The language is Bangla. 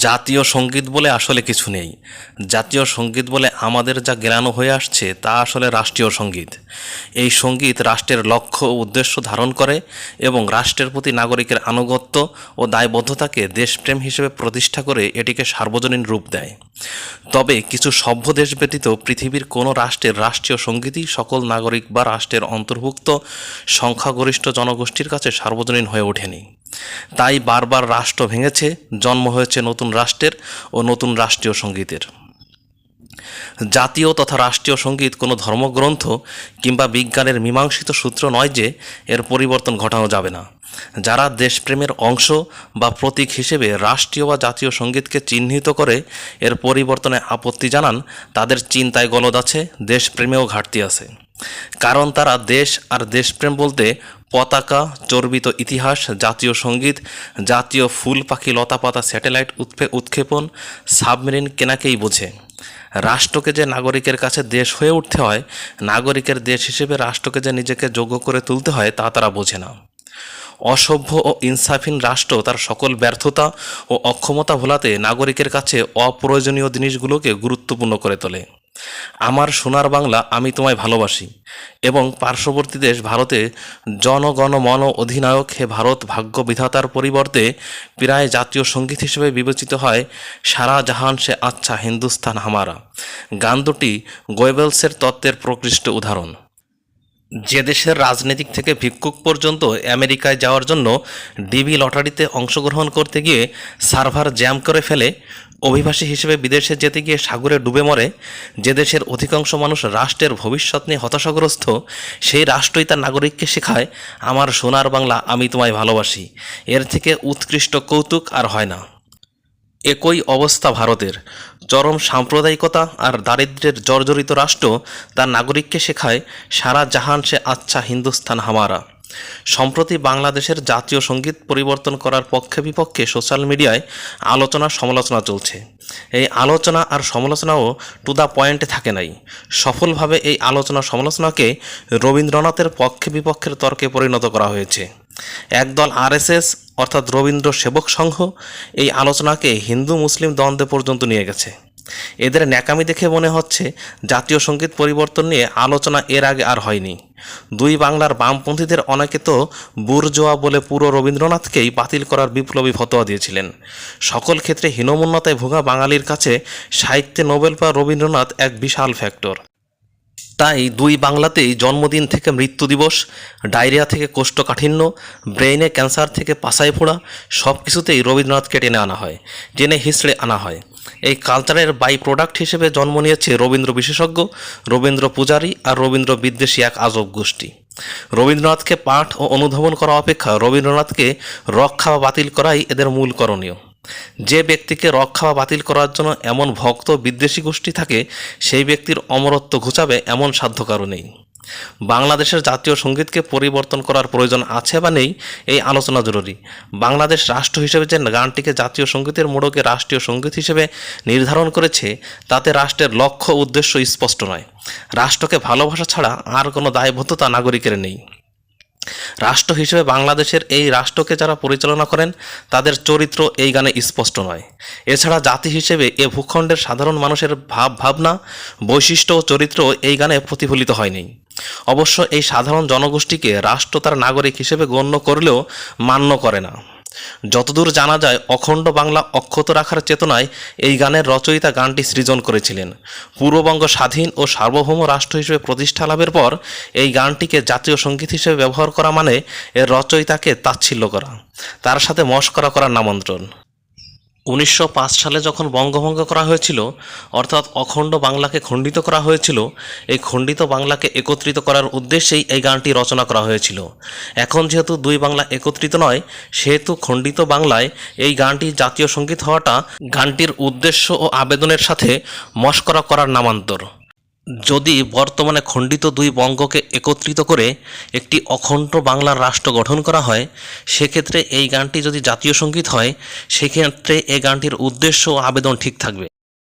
জাতীয় সঙ্গীত বলে আসলে কিছু নেই। জাতীয় সঙ্গীত বলে আমাদের যা জ্ঞান হয়ে আসছে তা আসলে রাষ্ট্রীয় সঙ্গীত। এই সঙ্গীত রাষ্ট্রের লক্ষ্য ও উদ্দেশ্য ধারণ করে এবং রাষ্ট্রের প্রতি নাগরিকের আনুগত্য ও দায়বদ্ধতাকে দেশপ্রেম হিসেবে প্রতিষ্ঠা করে এটিকে সার্বজনীন রূপ দেয়। তবে কিছু সভ্য দেশ ব্যতীত পৃথিবীর কোনো রাষ্ট্রের রাষ্ট্রীয় সঙ্গীতই সকল নাগরিক বা রাষ্ট্রের অন্তর্ভুক্ত সংখ্যাগরিষ্ঠ জনগোষ্ঠীর কাছে সার্বজনীন হয়ে ওঠেনি। তাই বারবার রাষ্ট্র ভেঙেছে, জন্ম হয়েছে নতুন রাষ্ট্রের ও নতুন রাষ্ট্রীয় সঙ্গীতের। জাতীয় তথা রাষ্ট্রীয় সঙ্গীত কোনো ধর্মগ্রন্থ কিংবা বিজ্ঞানের মীমাংসিত সূত্র নয় যে এর পরিবর্তন ঘটানো যাবে না। যারা দেশপ্রেমের অংশ বা প্রতীক হিসেবে রাষ্ট্রীয় বা জাতীয় সঙ্গীতকে চিহ্নিত করে এর পরিবর্তনে আপত্তি জানান, তাদের চিন্তায় গলদ আছে, দেশপ্রেমেও ঘাটতি আছে। কারণ তারা দেশ আর দেশপ্রেম বলতে পতাকা, চর্বিত ইতিহাস, জাতীয় সঙ্গীত, জাতীয় ফুল পাখি লতাপাতা, স্যাটেলাইট উৎক্ষেপণ, সাবমেরিন কেনাকেই বোঝে। রাষ্ট্রকে যে নাগরিকের কাছে দেশ হয়ে উঠতে হয়, নাগরিকের দেশ হিসেবে রাষ্ট্রকে যে নিজেকে যোগ্য করে তুলতে হয় তা তারা বোঝে না। অসভ্য ও ইনসাফহীন রাষ্ট্র তার সকল ব্যর্থতা ও অক্ষমতা ভোলাতে নাগরিকের কাছে অপ্রয়োজনীয় জিনিসগুলোকে গুরুত্বপূর্ণ করে তোলে। আমার সোনার বাংলা আমি তোমায় ভালোবাসি এবং পার্শ্ববর্তী দেশ ভারতে জনগণ মন অধিনায়ক হে ভারত ভাগ্য বিধাতার পরিবর্তে প্রায় জাতীয় সঙ্গীত হিসেবে বিবেচিত হয় সারা জাহান সে আচ্ছা হিন্দুস্তান হামারা। গান দুটি গোয়েবেলসের তত্ত্বের প্রকৃষ্ট উদাহরণ। যে দেশের রাজনীতিক থেকে ভিক্ষুক পর্যন্ত আমেরিকায় যাওয়ার জন্য ডিবি লটারিতে অংশগ্রহণ করতে গিয়ে সার্ভার জ্যাম করে ফেলে, অভিবাসী হিসেবে বিদেশে যেতে গিয়ে সাগরে ডুবে মরে, যে দেশের অধিকাংশ মানুষ রাষ্ট্রের ভবিষ্যৎ নিয়ে হতাশাগ্রস্ত, সেই রাষ্ট্রই তার নাগরিককে শেখায় আমার সোনার বাংলা আমি তোমায় ভালোবাসি। এর থেকে উৎকৃষ্ট কৌতুক আর হয় না। একই অবস্থা ভারতের। চরম সাম্প্রদায়িকতা আর দারিদ্র্যের জর্জরিত রাষ্ট্র তার নাগরিককে শেখায় সারা জাহান সে আচ্ছা হিন্দুস্তান হামারা। সম্প্রতি বাংলাদেশের জাতীয় সঙ্গীত পরিবর্তন করার পক্ষে বিপক্ষে সোশ্যাল মিডিয়ায় আলোচনা সমালোচনা চলছে। এই আলোচনা আর সমালোচনাও টু দ্য পয়েন্টে থাকে নাই। সফলভাবে এই আলোচনা সমালোচনাকে রবীন্দ্রনাথের পক্ষে বিপক্ষের তর্কে পরিণত করা হয়েছে। একদল আরএসএস অর্থাৎ রবীন্দ্র সেবক সংঘ এই আলোচনাকে হিন্দু মুসলিম দ্বন্দ্বে পর্যন্ত নিয়ে গেছে। এদের ন্যাকামি দেখে মনে হচ্ছে জাতীয় সঙ্গীত পরিবর্তন নিয়ে আলোচনা এর আগে আর হয়নি। দুই বাংলার বামপন্থীদের অনেকে তো বুর্জোয়া বলে পুরো রবীন্দ্রনাথকেই বাতিল করার বিপ্লবী ফতোয়া দিয়েছিলেন। সকল ক্ষেত্রে হীনমন্যতায় ভোগা বাঙালির কাছে সাহিত্যে নোবেল পাওয়া রবীন্দ্রনাথ এক বিশাল ফ্যাক্টর। তাই দুই বাংলাতেই জন্মদিন থেকে মৃত্যু দিবস, ডায়রিয়া থেকে কোষ্ঠকাঠিন্য, ব্রেইনে ক্যান্সার থেকে পাছায় ফোড়া, সব কিছুতেই রবীন্দ্রনাথকে টেনে আনা হয়, টেনে হিঁচড়ে আনা হয়। এই কালচারের বাই প্রোডাক্ট হিসেবে জন্ম নিয়েছে রবীন্দ্র বিশেষজ্ঞ, রবীন্দ্র পূজারী আর রবীন্দ্র বিদ্বেষী এক আজব গোষ্ঠী। রবীন্দ্রনাথকে পাঠ ও অনুধাবন করা অপেক্ষা রবীন্দ্রনাথকে রক্ষা বা বাতিল করাই এদের মূল করণীয়। যে ব্যক্তিকে রক্ষা বা বাতিল করার জন্য এমন ভক্ত বিদ্বেষী গোষ্ঠী থাকে, সেই ব্যক্তির অমরত্ব ঘুচাবে এমন সাধ্য কারো নেই। বাংলাদেশের জাতীয় সঙ্গীতকে পরিবর্তন করার প্রয়োজন আছে বা নেই এই আলোচনা জরুরি। বাংলাদেশ রাষ্ট্র হিসেবে যে গানটিকে জাতীয় সঙ্গীতের মোড়কে রাষ্ট্রীয় সঙ্গীত হিসেবে নির্ধারণ করেছে, তাতে রাষ্ট্রের লক্ষ্য উদ্দেশ্য স্পষ্ট নয়। রাষ্ট্রকে ভালোবাসা ছাড়া আর কোনো দায়বদ্ধতা নাগরিকের নেই। রাষ্ট্র হিসেবে বাংলাদেশের এই রাষ্ট্রকে যারা পরিচালনা করেন তাদের চরিত্র এই গানে স্পষ্ট নয়। এছাড়া জাতি হিসেবে এ ভূখণ্ডের সাধারণ মানুষের ভাবনা, বৈশিষ্ট্য ও চরিত্র এই গানে প্রতিফলিত হয়নি। অবশ্য এই সাধারণ জনগোষ্ঠীকে রাষ্ট্র তার নাগরিক হিসেবে গণ্য করলেও মান্য করে না। যতদূর জানা যায় অখণ্ড বাংলা অক্ষত রাখার চেতনায় এই গানের রচয়িতা গানটি সৃজন করেছিলেন। পূর্ববঙ্গ স্বাধীন ও সার্বভৌম রাষ্ট্র হিসেবে প্রতিষ্ঠা লাভের পর এই গানটিকে জাতীয় সঙ্গীত হিসেবে ব্যবহার করা মানে এর রচয়িতাকে তাচ্ছিল্য করা, তার সাথে মশকরা করার নামন্ত্রণ। 1905 সালে যখন বঙ্গভঙ্গ করা হয়েছিল, অর্থাৎ অখণ্ড বাংলাকে খণ্ডিত করা হয়েছিল, এই খণ্ডিত বাংলাকে একত্রিত করার উদ্দেশ্যেই এই গানটি রচনা করা হয়েছিল। এখন যেহেতু দুই বাংলা একত্রিত নয়, সেহেতু খণ্ডিত বাংলায় এই গানটি জাতীয় সঙ্গীত হওয়াটা গানটির উদ্দেশ্য ও আবেদনের সাথে মশকরা করার নামান্তর। যদি বর্তমানে খণ্ডিত দুই বঙ্গকে একত্রিত করে একটি অখণ্ড বাংলার রাষ্ট্র গঠন করা হয়, সেক্ষেত্রে এই গানটি যদি জাতীয় সঙ্গীত হয়, সেক্ষেত্রে এই গানটির উদ্দেশ্য ও আবেদন ঠিক থাকবে।